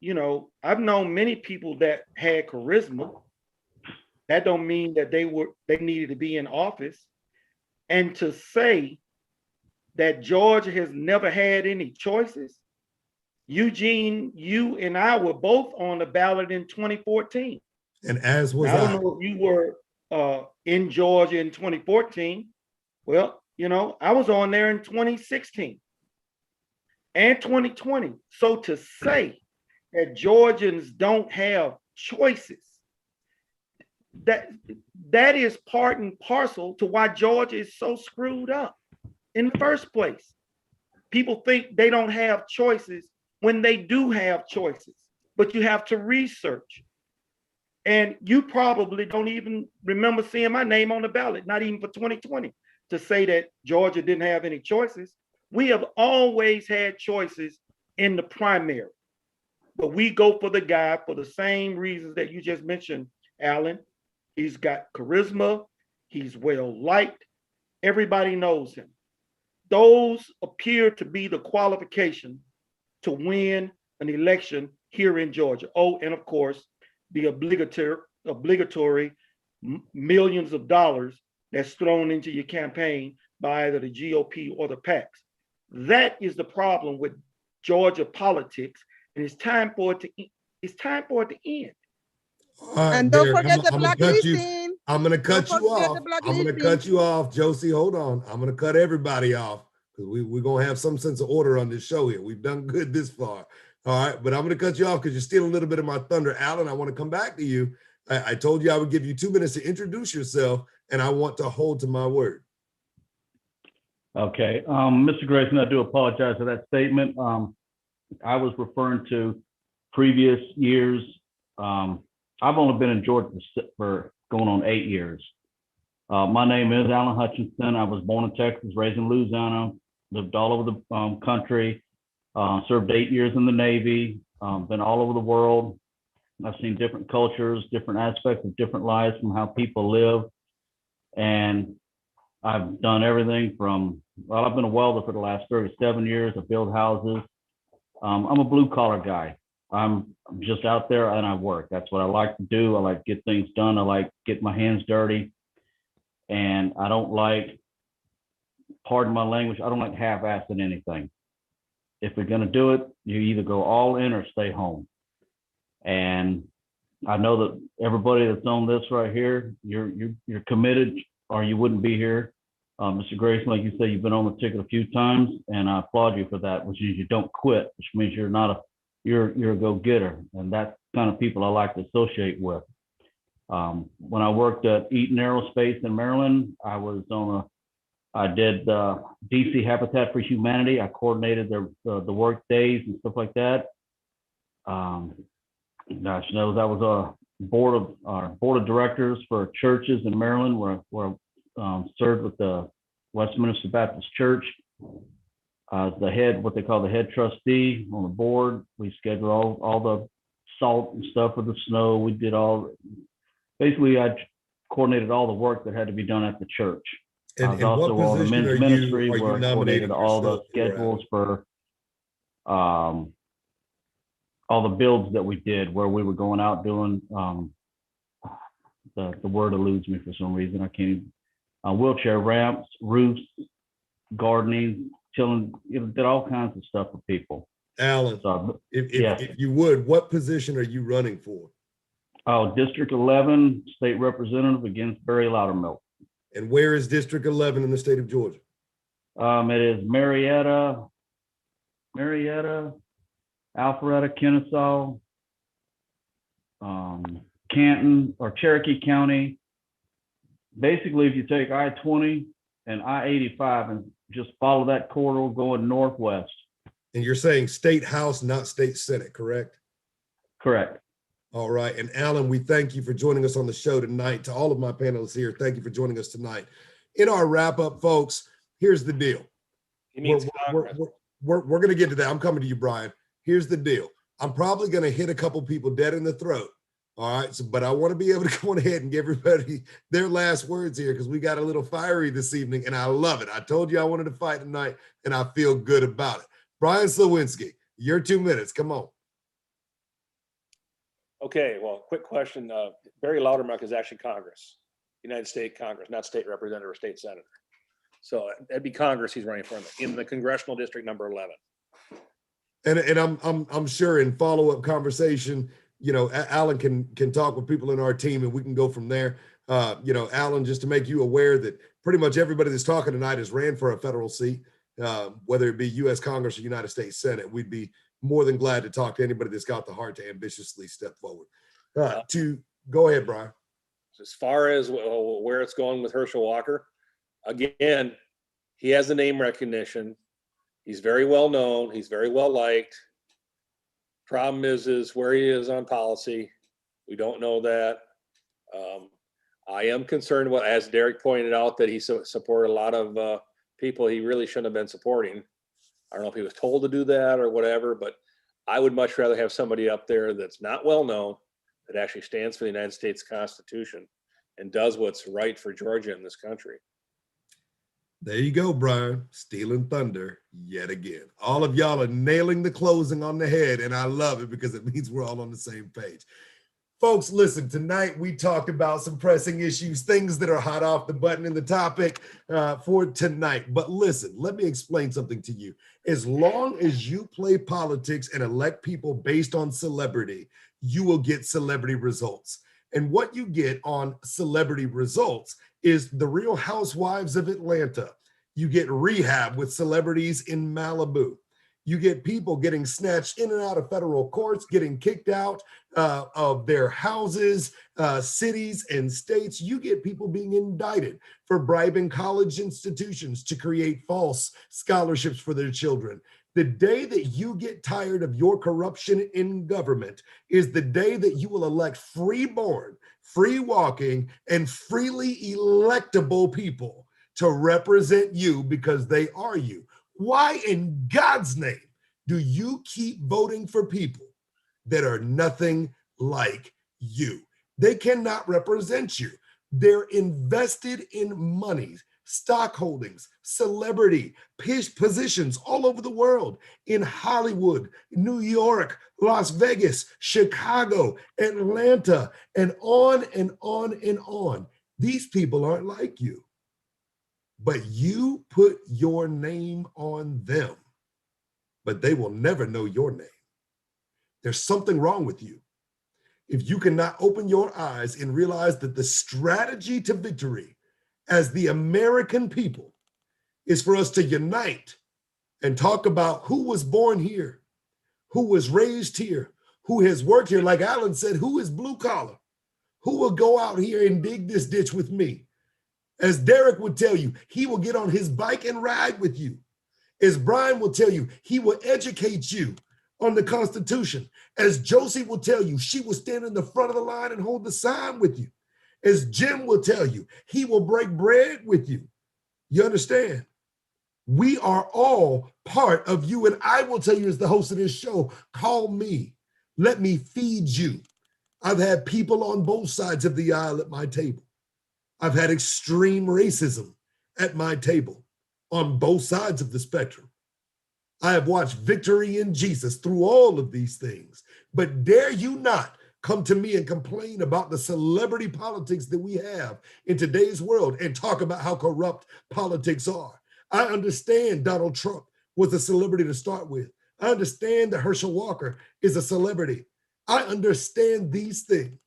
known many people that had charisma. That don't mean that they needed to be in office. And to say that Georgia has never had any choices. Eugene, you and I were both on the ballot in 2014. And as was I don't know if you were in Georgia in 2014. Well, I was on there in 2016 and 2020. So to say that Georgians don't have choices, that is part and parcel to why Georgia is so screwed up in the first place. People think they don't have choices when they do have choices, but you have to research. And you probably don't even remember seeing my name on the ballot, not even for 2020, to say that Georgia didn't have any choices. We have always had choices in the primary, but we go for the guy for the same reasons that you just mentioned, Alan. He's got charisma. He's well liked. Everybody knows him. Those appear to be the qualification to win an election here in Georgia. Oh, and of course, the obligatory millions of dollars that's thrown into your campaign by either the GOP or the PACs. That is the problem with Georgia politics, and it's time for it to end. All right, And don't Derrick, forget the I'm gonna cut you. blacklisting. I'm gonna cut Don't you forget off. the I'm gonna blacklisting. cut you off, Josie. Hold on. I'm gonna cut everybody off because we're gonna have some sense of order on this show here. We've done good this far. All right, but I'm gonna cut you off because you're stealing a little bit of my thunder. Alan, I want to come back to you. I told you I would give you 2 minutes to introduce yourself, and I want to hold to my word. Okay, Mr. Grayson, I do apologize for that statement. I was referring to previous years. I've only been in Georgia for going on 8 years. My name is Alan Hutchinson. I was born in Texas, raised in Louisiana, lived all over the country, served 8 years in the Navy, been all over the world. I've seen different cultures, different aspects of different lives from how people live. And I've done everything from, well, I've been a welder for the last 37 years. I build houses. I'm a blue collar guy. I'm just out there and I work. That's what I like to do. I like to get things done. I like get my hands dirty. And I don't like, pardon my language, I don't like half-assing anything. If we're gonna do it, you either go all in or stay home. And I know that everybody that's on this right here, you're committed or you wouldn't be here. Mr. Grayson, like you said, you've been on the ticket a few times, and I applaud you for that, which is you don't quit, which means you're a go-getter, and that's the kind of people I like to associate with. When I worked at Eaton Aerospace in Maryland, I did DC Habitat for Humanity. I coordinated the work days and stuff like that. Gosh knows I was a board of directors for churches in Maryland, where I served with the Westminster Baptist Church. The head, what they call the head trustee on the board. We scheduled all the salt and stuff for the snow. We did basically I coordinated all the work that had to be done at the church. I was also on the men's ministry where I coordinated all the schedules for all the builds that we did, where we were going out doing, the word eludes me for some reason. I can't even, wheelchair ramps, roofs, gardening, chilling, did all kinds of stuff for people. Alan, So, if you would, what position are you running for? Oh, District 11, State Representative against Barry Loudermilk. And where is District 11 in the state of Georgia? It is Marietta, Alpharetta, Kennesaw, Canton, or Cherokee County. Basically, if you take I-20 and I-85 and just follow that corridor going northwest. And you're saying state house, not state senate, correct? Correct. All right. And Alan, we thank you for joining us on the show tonight. To all of my panelists here, thank you for joining us tonight. In our wrap up, folks, here's the deal. We're going to get to that. I'm coming to you, Brian. Here's the deal. I'm probably going to hit a couple people dead in the throat. All right. So, but I want to be able to go ahead and give everybody their last words here because we got a little fiery this evening and I love it. I told you I wanted to fight tonight and I feel good about it. Brian Slawinski, your 2 minutes. Come on. Okay, well, quick question. Barry Loudermilk is actually Congress, United States Congress, not state representative or state senator. So that'd be Congress he's running for in the congressional district number 11. And I'm sure in follow-up conversation, Alan can talk with people in our team and we can go from there. Alan, just to make you aware that pretty much everybody that's talking tonight has ran for a federal seat, whether it be U.S. Congress or United States Senate. We'd be more than glad to talk to anybody that's got the heart to ambitiously step forward. Go ahead, Brian. As far as where it's going with Herschel Walker, again, he has the name recognition. He's very well known. He's very well liked. Problem is where he is on policy. We don't know that. I am concerned about, as Derrick pointed out, that he supported a lot of people he really shouldn't have been supporting. I don't know if he was told to do that or whatever, but I would much rather have somebody up there that's not well known, that actually stands for the United States Constitution and does what's right for Georgia in this country. There you go, Brian, stealing thunder yet again. All of y'all are nailing the closing on the head, and I love it because it means we're all on the same page. Folks, listen, tonight we talked about some pressing issues, things that are hot off the button in the topic for tonight. But listen, let me explain something to you. As long as you play politics and elect people based on celebrity, you will get celebrity results. And what you get on celebrity results is the Real Housewives of Atlanta. You get rehab with celebrities in Malibu. You get people getting snatched in and out of federal courts, getting kicked out of their houses, cities, and states. You get people being indicted for bribing college institutions to create false scholarships for their children. The day that you get tired of your corruption in government is the day that you will elect free-born, free-walking, and freely electable people to represent you because they are you. Why in God's name do you keep voting for people that are nothing like you? They cannot represent you. They're invested in money, stock holdings, celebrity, positions all over the world, in Hollywood, New York, Las Vegas, Chicago, Atlanta, and on and on and on. These people aren't like you. But you put your name on them, but they will never know your name. There's something wrong with you. If you cannot open your eyes and realize that the strategy to victory as the American people is for us to unite and talk about who was born here, who was raised here, who has worked here, like Alan said, who is blue collar, who will go out here and dig this ditch with me. As Derrick would tell you, he will get on his bike and ride with you. As Brian will tell you, he will educate you on the Constitution. As Josie will tell you, she will stand in the front of the line and hold the sign with you. As Jim will tell you, he will break bread with you. You understand? We are all part of you. And I will tell you, as the host of this show, call me. Let me feed you. I've had people on both sides of the aisle at my table. I've had extreme racism at my table on both sides of the spectrum. I have watched victory in Jesus through all of these things. But dare you not come to me and complain about the celebrity politics that we have in today's world and talk about how corrupt politics are. I understand Donald Trump was a celebrity to start with. I understand that Herschel Walker is a celebrity. I understand these things.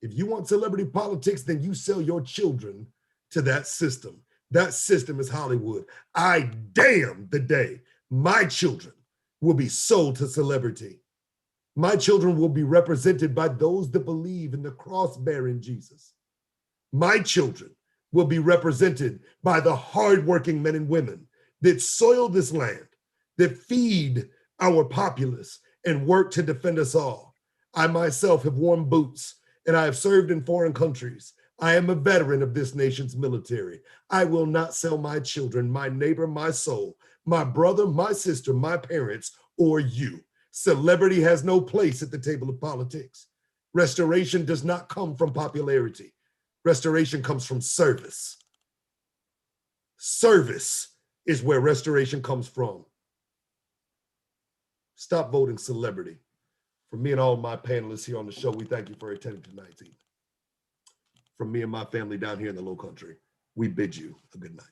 If you want celebrity politics, then you sell your children to that system. That system is Hollywood. I damn the day my children will be sold to celebrity. My children will be represented by those that believe in the cross-bearing Jesus. My children will be represented by the hardworking men and women that soil this land, that feed our populace and work to defend us all. I myself have worn boots and I have served in foreign countries. I am a veteran of this nation's military. I will not sell my children, my neighbor, my soul, my brother, my sister, my parents, or you. Celebrity has no place at the table of politics. Restoration does not come from popularity. Restoration comes from service. Service is where restoration comes from. Stop voting celebrity. From me and all my panelists here on the show, we thank you for attending tonight's evening. From me and my family down here in the Low Country, we bid you a good night.